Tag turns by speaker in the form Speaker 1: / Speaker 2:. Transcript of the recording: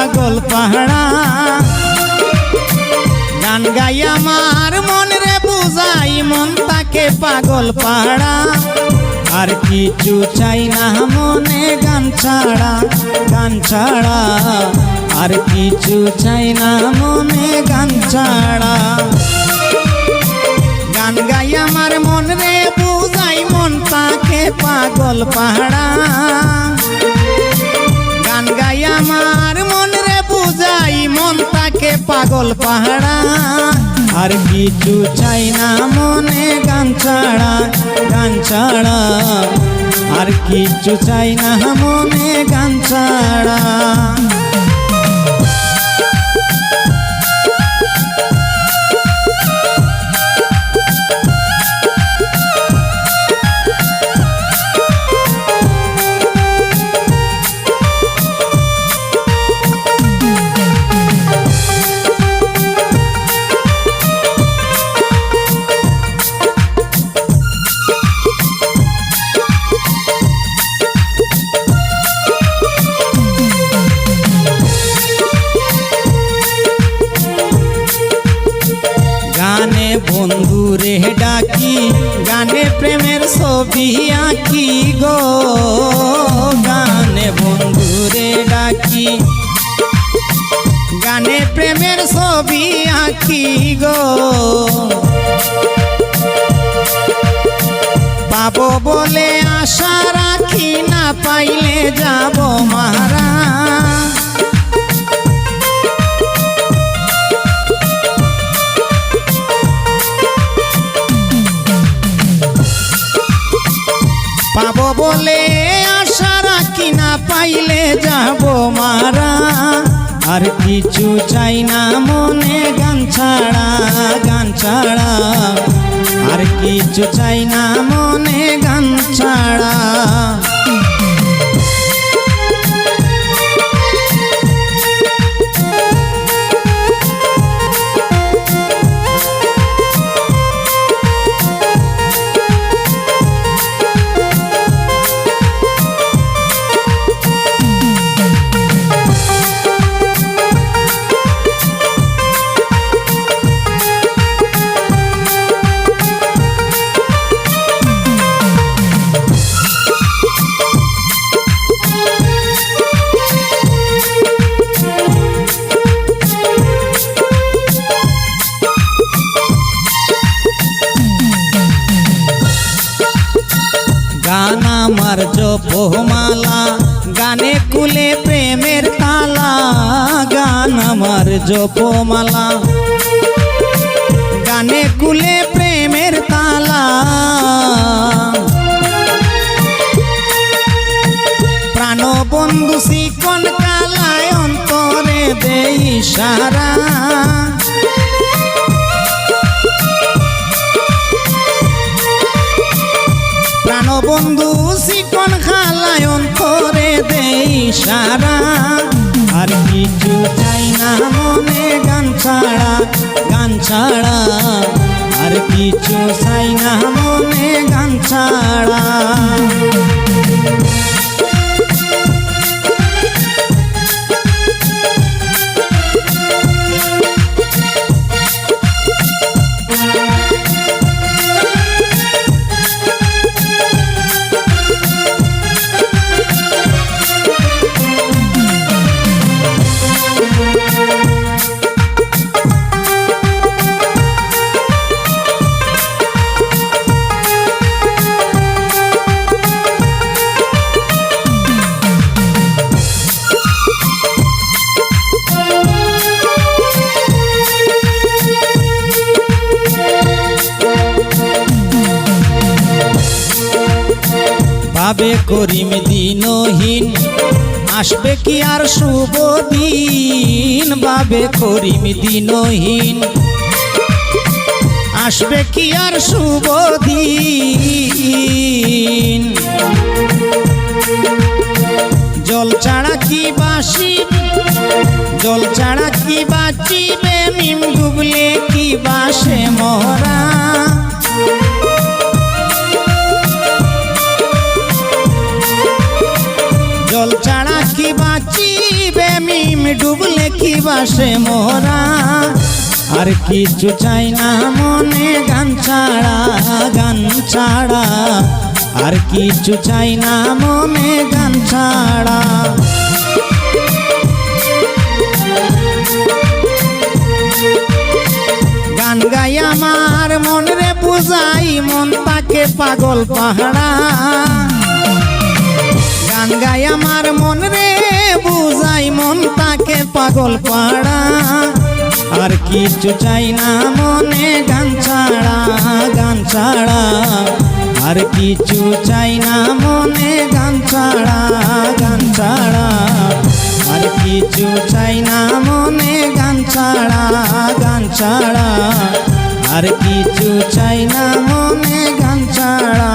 Speaker 1: পাগল পাহাড়া গান গাই আমার মন রে বুঝাই মন তাকে পাগল পাহাড়া আর কিছু চাই না মনে গান ছাড়া আর কিছু চাই না মনে গান ছাড়া গান গাই আমার মন রে বুঝাই মন তাকে পাগল পাহাড়া গান গাই আমার মন রে বুঝাই মন তাকে পাগল পাহাড়া আর কিছু চাই না মনে গান ছাড়া আর কিছু চাই না মনে গান ছাড়া গানে বন্ধুরে ডাকি গানে প্রেমের ছবি আঁকি গো গানে বন্ধুরে ডাকি গানে প্রেমের ছবি আঁকি গো পাবো বলে আশা রাখি না পাইলে যাব মারা পাবো বলে আশা রাখি না পাইলে যাব মারা আর কিছু চাই না মনে গান ছাড়া আর কিছু চাই না মনে গান ছাড়া গান আমার জপমালা গানে কুলে প্রেমের তালা গান আমার জপমালা গানে কুলে প্রেমের তালা প্রাণ বন্ধু শিকন কালায় অন্তরে দেই ইশারা বন্ধু শিকন খালায় অন্তরে দেই ইশারা আর কিছু চাই না মনে গান ছাড়া আর কিছু চাই না মনে গান ছাড়া ভাবে করিম দিনহীন আসবে কি আর শুভ দিন ভাবে করিম দিনহীন আসবে কি আর শুভ দিন জল ছাড়া কি বাঁচিবে মিম ডুবলে কি বাসে মরা জল ছাড়া কি বাঁচিবে মিম ডুবলে বাসে মোরা আর কিছু চাই না মনে গান ছাড়া গান ছাড়া আর কিছু চাই না মনে গান ছাড়া গান গাই আমার মন রে বুঝাই মন তাকে পাগল পাহাড়া গান গাই আমার মন রে বুঝাই মন তাকে পাগল পাহাড়া আর কিছু চাই না মনে গান ছাড়া গান ছাড়া আর কিছু চাই না মনে গান ছাড়া গান ছাড়া আর কিছু চাই না মনে গান ছাড়া গান ছাড়া আর কিছু চাই না মনে গান ছাড়া